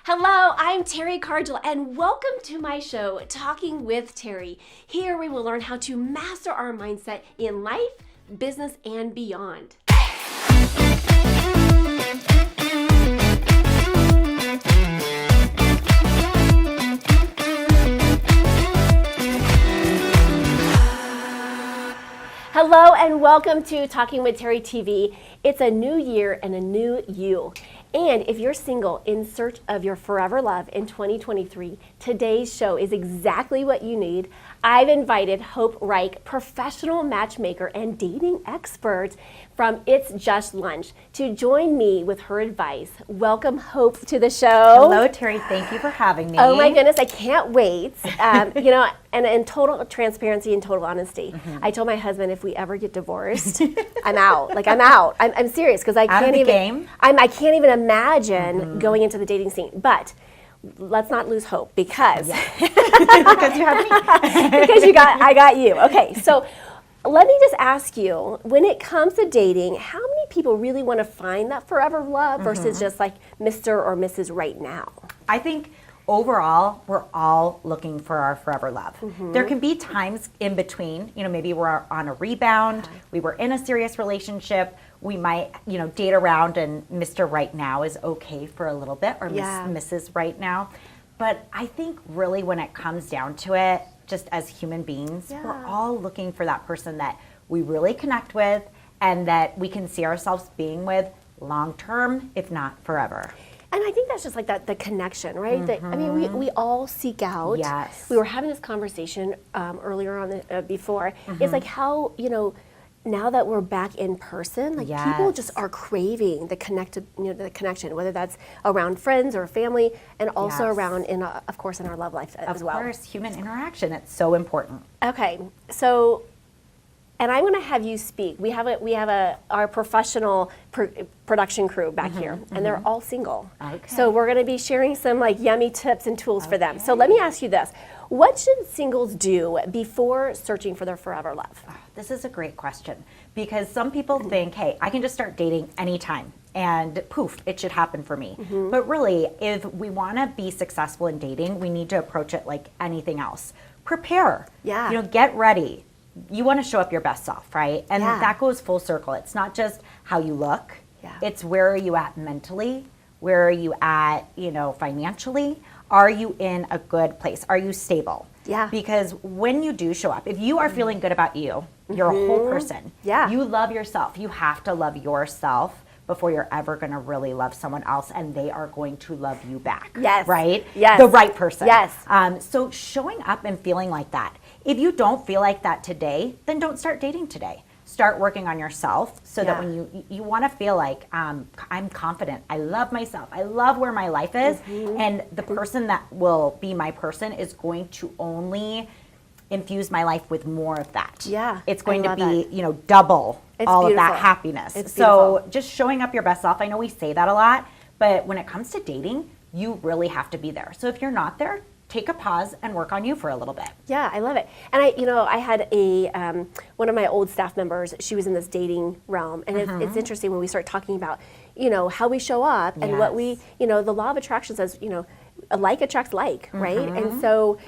Hello, I'm Teri Cargill, and welcome to my show, Talking with Teri. Here we will learn how to master our mindset in life, business, and beyond. Hello, and welcome to Talking with Teri TV. It's a new year and a new you. And if you're single in search of your forever love in 2023, today's show is exactly what you need. I've invited Hope Rike, professional matchmaker and dating expert from It's Just Lunch, to join me with her advice. Welcome, Hope, to the show. Hello, Teri. Thank you for having me. Oh my goodness, I can't wait. And in total transparency and total honesty, I told my husband if we ever get divorced, I'm out. I'm out. I'm serious because I can't even. I can't even imagine going into the dating scene. But let's not lose hope because because you have me. because I got you. Okay, so let me just ask you: when it comes to dating, how many people really want to find that forever love versus just like Mr. or Mrs. right now? I think overall, we're all looking for our forever love. There can be times in between, maybe we're on a rebound, we were in a serious relationship, we might, date around and Mr. Right Now is okay for a little bit, or Mrs. Right Now. But I think really when it comes down to it, just as human beings, we're all looking for that person that we really connect with and that we can see ourselves being with long term, if not forever. And I think that's just like the connection, right? We all seek out. Yes. We were having this conversation earlier on before. It's like how, now that we're back in person, people just are craving the connection, whether that's around friends or family, and also around, of course, in our love life as well. Of course, human interaction, it's so important. Okay, so, and I'm going to have you speak. We have our professional production crew back here, and they're all single. Okay. So we're going to be sharing some yummy tips and tools for them. So let me ask you this: what should singles do before searching for their forever love? This is a great question because some people think, hey, I can just start dating anytime and poof, it should happen for me. But really, if we want to be successful in dating, we need to approach it like anything else. Prepare. Get ready. You want to show up your best self, right? And that goes full circle. It's not just how you look. It's where are you at mentally? Where are you at, financially? Are you in a good place? Are you stable? Because when you do show up, if you are feeling good about you, you're a whole person. You love yourself. You have to love yourself before you're ever going to really love someone else, and they are going to love you back. Right? The right person. So showing up and feeling like that. If you don't feel like that today, then don't start dating today. Start working on yourself so that when you want to feel like I'm confident, I love myself, I love where my life is, and the person that will be my person is going to only infuse my life with more of that. It's going to be, double all of that happiness. So just showing up your best self, I know we say that a lot, but when it comes to dating, you really have to be there. So if you're not there, take a pause and work on you for a little bit. I love it. And I had one of my old staff members, she was in this dating realm. And it's interesting when we start talking about, how we show up and what we, the law of attraction says, like attracts like, right? And so,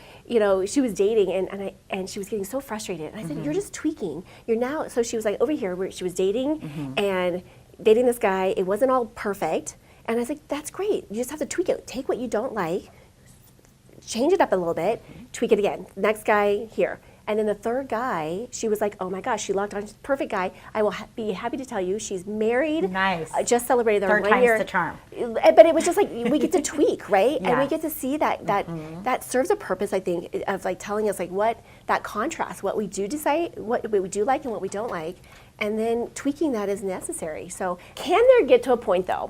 she was dating and she was getting so frustrated. And I said, you're just tweaking. You're now, so she was like over here where she was dating and dating this guy. It wasn't all perfect. And I was like, that's great. You just have to tweak it. Take what you don't like, change it up a little bit, tweak it again. Next guy here. And then the third guy, she was like, oh my gosh, she locked on, perfect guy. I will be happy to tell you she's married. Nice. Just celebrated their 1 year. Third time's the charm. But it was just like, we get to tweak, right? And we get to see that serves a purpose, I think, of telling us what that contrast, what we do decide, what we do like and what we don't like. And then tweaking that is necessary. So can there get to a point, though,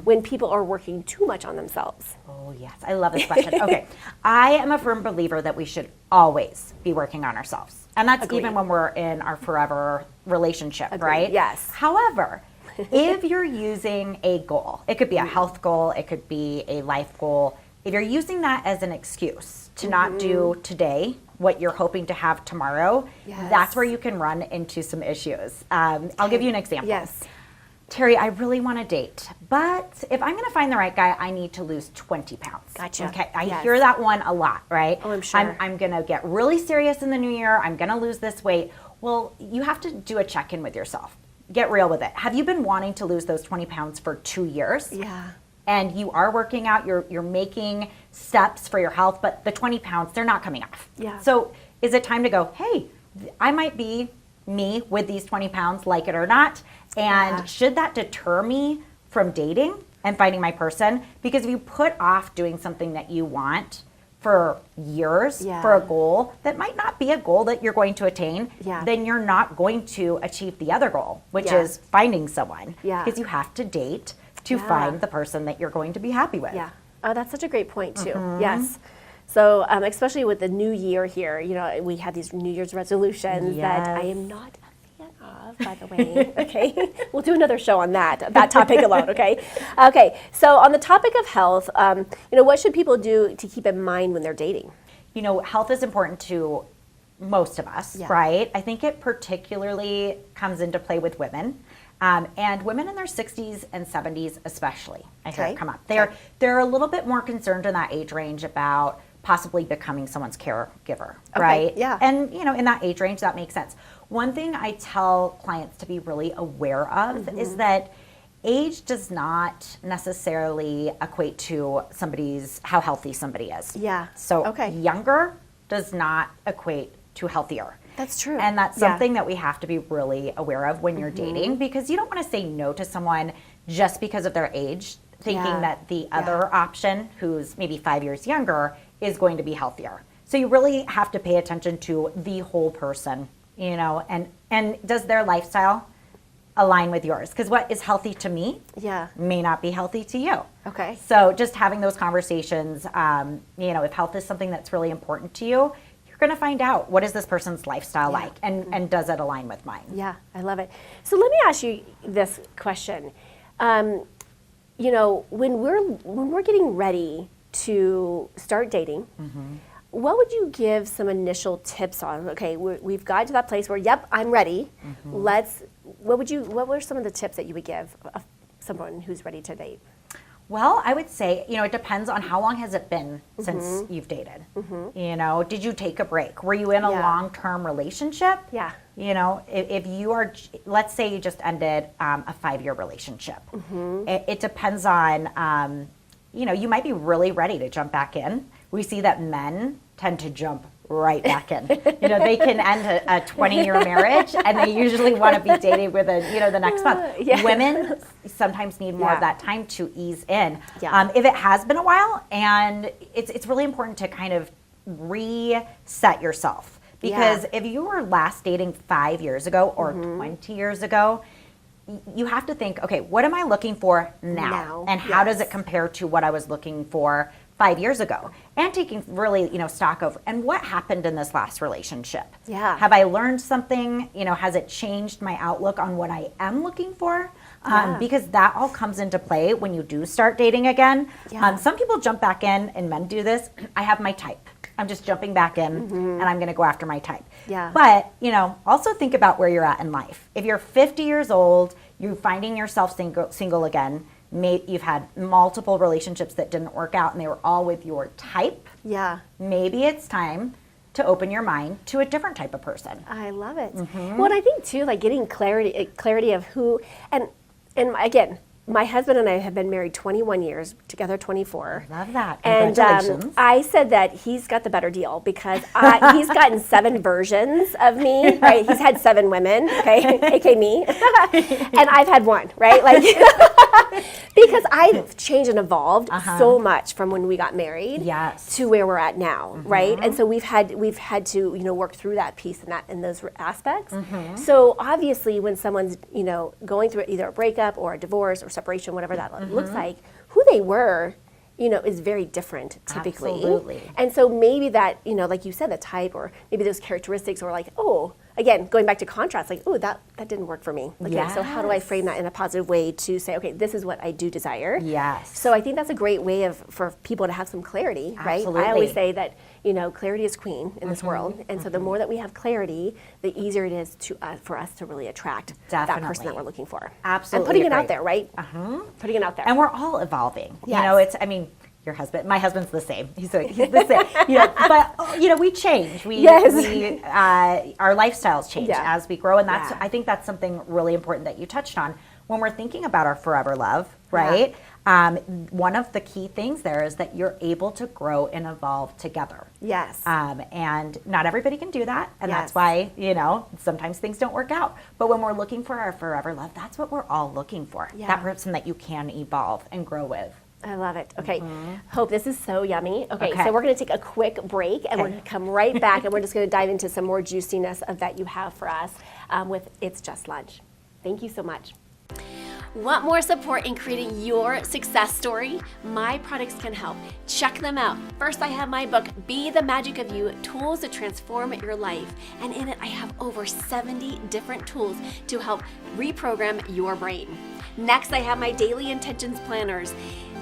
when people are working too much on themselves? Oh, yes. I love this question. Okay. I am a firm believer that we should always be working on ourselves. And that's even when we're in our forever relationship, right? Yes. However, if you're using a goal, it could be a health goal, it could be a life goal. If you're using that as an excuse to not do today what you're hoping to have tomorrow, that's where you can run into some issues. I'll give you an example. Teri, I really want to date, but if I'm going to find the right guy, I need to lose 20 pounds. Gotcha. Okay, I hear that one a lot, right? Oh, I'm sure. I'm going to get really serious in the new year. I'm going to lose this weight. Well, you have to do a check-in with yourself. Get real with it. Have you been wanting to lose those 20 pounds for 2 years? Yeah. And you are working out, you're making steps for your health, but the 20 pounds, they're not coming off. Yeah. So is it time to go, hey, I might be me with these 20 pounds, like it or not? And should that deter me from dating and finding my person? Because if you put off doing something that you want for years for a goal that might not be a goal that you're going to attain, then you're not going to achieve the other goal, which is finding someone. Because you have to date to find the person that you're going to be happy with. Yeah. Oh, that's such a great point too. Yes. So especially with the new year here, you know, we had these New Year's resolutions that I am not a fan of, by the way. Okay. We'll do another show on that topic alone. Okay. Okay. So on the topic of health, you know, what should people do to keep in mind when they're dating? You know, health is important to most of us, right? I think it particularly comes into play with women. And women in their 60s and 70s especially, I hear it come up. They're a little bit more concerned in that age range about possibly becoming someone's caregiver, right? Yeah. And, you know, in that age range, that makes sense. One thing I tell clients to be really aware of is that age does not necessarily equate to how healthy somebody is. Yeah. So younger does not equate to healthier. That's true. And that's something that we have to be really aware of when you're dating, because you don't want to say no to someone just because of their age, thinking that the other option, who's maybe 5 years younger, is going to be healthier. So you really have to pay attention to the whole person, you know, and does their lifestyle align with yours? Because what is healthy to me may not be healthy to you. Okay. So just having those conversations, you know, if health is something that's really important to you, going to find out what is this person's lifestyle like, and does it align with mine? Yeah, I love it. So let me ask you this question. You know, when we're getting ready to start dating, what would you give some initial tips on? Okay, we've got to that place where, yep, I'm ready. What were some of the tips that you would give someone who's ready to date? Well, I would say, you know, it depends on how long has it been since you've dated. You know, did you take a break? Were you in a long-term relationship? Yeah. You know, if you are, let's say you just ended a 5-year relationship. It depends on, you know, you might be really ready to jump back in. We see that men tend to jump right back in. You know, they can end a 20-year marriage and they usually want to be dating within, you know, the next month. Women sometimes need more of that time to ease in. If it has been a while, and it's really important to kind of reset yourself. Because if you were last dating 5 years ago or 20 years ago, you have to think, okay, what am I looking for now? And how does it compare to what I was looking for 5 years ago? And taking really, you know, stock of, and what happened in this last relationship? Have I learned something? You know, has it changed my outlook on what I am looking for? Because that all comes into play when you do start dating again. Some people jump back in, and men do this. I have my type. I'm just jumping back in and I'm going to go after my type. But, you know, also think about where you're at in life. If you're 50 years old, you're finding yourself single again, you've had multiple relationships that didn't work out and they were all with your type. Maybe it's time to open your mind to a different type of person. I love it. Well, and I think too, like getting clarity of who, and again, my husband and I have been married 21 years, together 24. I love that. Congratulations. And I said that he's got the better deal because he's gotten 7 versions of me, right? He's had 7 women, okay, aka me. And I've had 1, right? Like, because I've changed and evolved so much from when we got married to where we're at now, right? And so we've had to, you know, work through that piece and those aspects. So obviously when someone's, you know, going through either a breakup or a divorce or separation, whatever that looks like, who they were, you know, is very different typically. Absolutely. And so maybe that, you know, like you said, the type or maybe those characteristics, or like, oh, again, going back to contrast, like, ooh, that didn't work for me. Okay, so how do I frame that in a positive way to say, okay, this is what I do desire? Yes. So I think that's a great way for people to have some clarity, right? Absolutely. I always say that, clarity is queen in this world. And so the more that we have clarity, the easier it is for us to really attract that person that we're looking for. Absolutely. And putting it agree. out there, right? Putting it out there. And we're all evolving. Yes. My husband's the same. He's the same. But we change. Our lifestyles change as we grow, and I think that's something really important that you touched on when we're thinking about our forever love, right? One of the key things there is that you're able to grow and evolve together. Yes. And not everybody can do that, and that's why sometimes things don't work out. But when we're looking for our forever love, that's what we're all looking for. Yeah. That person that you can evolve and grow with. I love it. Okay. Hope, this is so yummy. Okay, so we're going to take a quick break, and we're going to come right back, and we're just going to dive into some more juiciness of that you have for us with It's Just Lunch. Thank you so much. Want more support in creating your success story? My products can help. Check them out. First, I have my book, Be the Magic of You, Tools to Transform Your Life. And in it, I have over 70 different tools to help reprogram your brain. Next, I have my Daily Intentions Planners.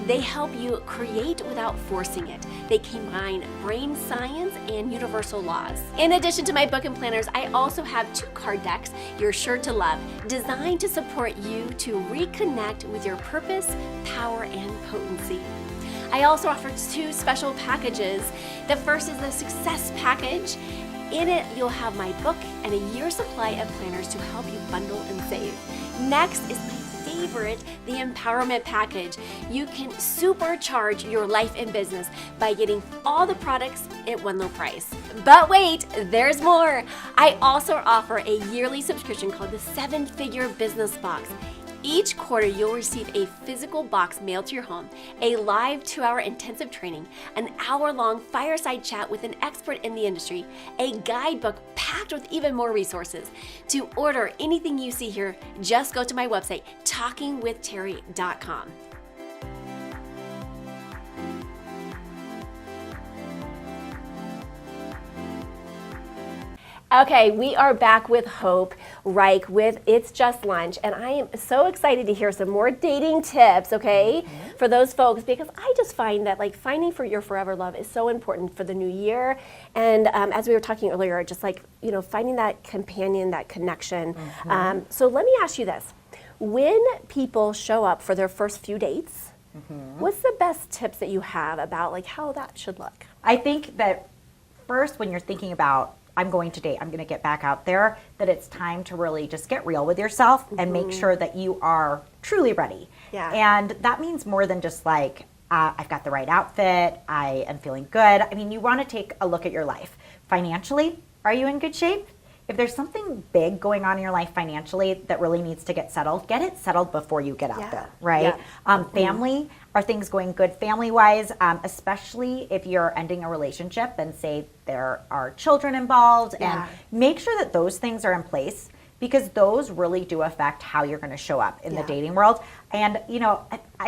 They help you create without forcing it. They combine brain science and universal laws. In addition to my book and planners, I also have 2 card decks you're sure to love, designed to support you to reconnect with your purpose, power, and potency. I also offer 2 special packages. The first is the Success Package. In it, you'll have my book and a year's supply of planners to help you bundle and save. Next is my favorite, the Empowerment Package. You can supercharge your life and business by getting all the products at one low price. But wait, there's more. I also offer a yearly subscription called the 7-Figure Business Box. Each quarter, you'll receive a physical box mailed to your home, a live 2-hour intensive training, an hour-long fireside chat with an expert in the industry, a guidebook packed with even more resources. To order anything you see here, just go to my website, talkingwithteri.com. Okay, we are back with Hope Rike with It's Just Lunch, and I am so excited to hear some more dating tips, okay, for those folks, because I just find that finding for your forever love is so important for the new year, and as we were talking earlier, just finding that companion, that connection. So let me ask you this. When people show up for their first few dates, what's the best tips that you have about how that should look? I think that first, when you're thinking about I'm going to date, I'm going to get back out there, that it's time to really just get real with yourself and make sure that you are truly ready. Yeah. And that means more than just I've got the right outfit, I am feeling good. I mean, you want to take a look at your life. Financially, are you in good shape? If there's something big going on in your life financially that really needs to get it settled before you get out there, right? Yeah. Family, are things going good family-wise, especially if you're ending a relationship and say there are children involved, and make sure that those things are in place, because those really do affect how you're going to show up in the dating world. And,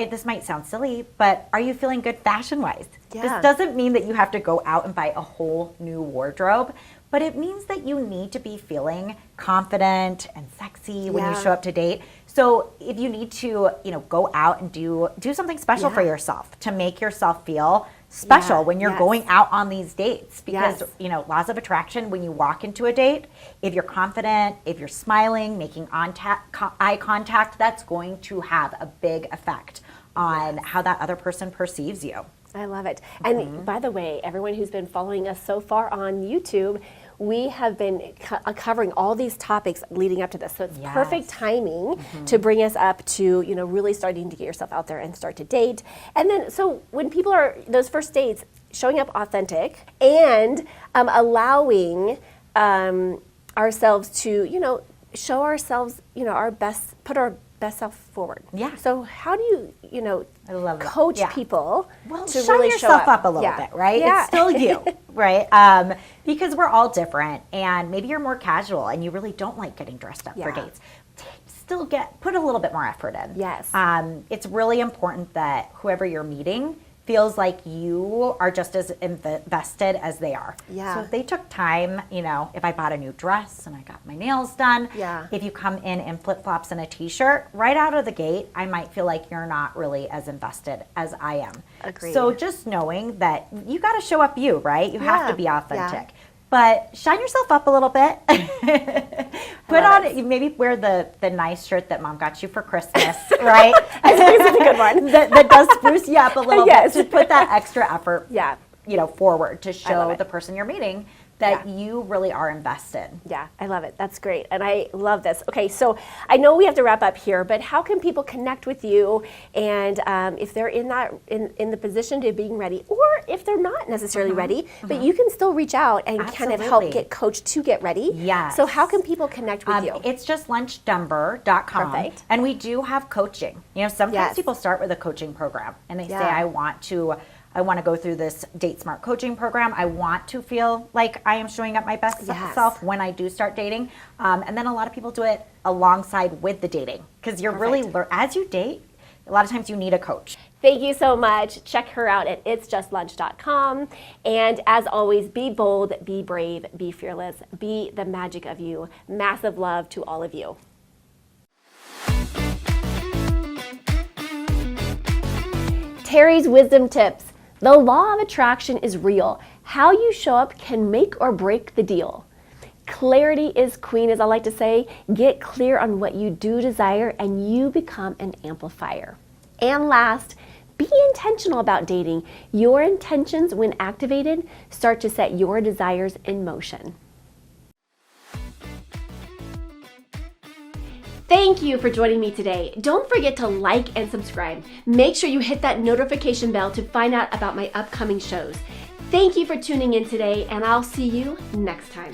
this might sound silly, but are you feeling good fashion-wise? Yeah. This doesn't mean that you have to go out and buy a whole new wardrobe, but it means that you need to be feeling confident and sexy when you show up to date. So if you need to, go out and do something special for yourself to make yourself feel special when you're going out on these dates, because laws of attraction, when you walk into a date, if you're confident, if you're smiling, making eye contact, that's going to have a big effect on how that other person perceives you. I love it. And by the way, everyone who's been following us so far on YouTube, we have been covering all these topics leading up to this. So it's perfect timing to bring us up to, really starting to get yourself out there and start to date. And then, so when people are, those first dates, showing up authentic and allowing ourselves to, show ourselves, our best, put our best self forward. Yeah. So how do you, I love that. coach people to shine really yourself show up a little bit, right? Yeah. It's still you, right? Because we're all different, and maybe you're more casual and you really don't like getting dressed up for dates. Still put a little bit more effort in. Yes. It's really important that whoever you're meeting, feels like you are just as invested as they are. Yeah. So if they took time, if I bought a new dress and I got my nails done, Yeah. if you come in flip-flops and a t-shirt, right out of the gate, I might feel like you're not really as invested as I am. Agreed. So just knowing that you got to show up you, right? You have to be authentic. Yeah. But shine yourself up a little bit. Put on, maybe wear the nice shirt that mom got you for Christmas, right? I think this is a good one. that does spruce you up a little bit to put that extra effort forward to show the person you're meeting that you really are invested. Yeah, I love it. That's great. And I love this. Okay, so I know we have to wrap up here, but how can people connect with you? And if they're in the position to being ready, or if they're not necessarily ready, but you can still reach out and kind of help get coached to get ready. Yes. So how can people connect with you? It's just lunchdumber.com. Perfect. And we do have coaching. Sometimes people start with a coaching program and they say, I want to go through this Date Smart coaching program. I want to feel like I am showing up my best self when I do start dating. And then a lot of people do it alongside with the dating because you're really, as you date, a lot of times you need a coach. Thank you so much. Check her out at itsjustlunch.com. And as always, be bold, be brave, be fearless, be the magic of you. Massive love to all of you. Teri's wisdom tips. The law of attraction is real. How you show up can make or break the deal. Clarity is queen, as I like to say. Get clear on what you do desire and you become an amplifier. And last, be intentional about dating. Your intentions, when activated, start to set your desires in motion. Thank you for joining me today. Don't forget to like and subscribe. Make sure you hit that notification bell to find out about my upcoming shows. Thank you for tuning in today, and I'll see you next time.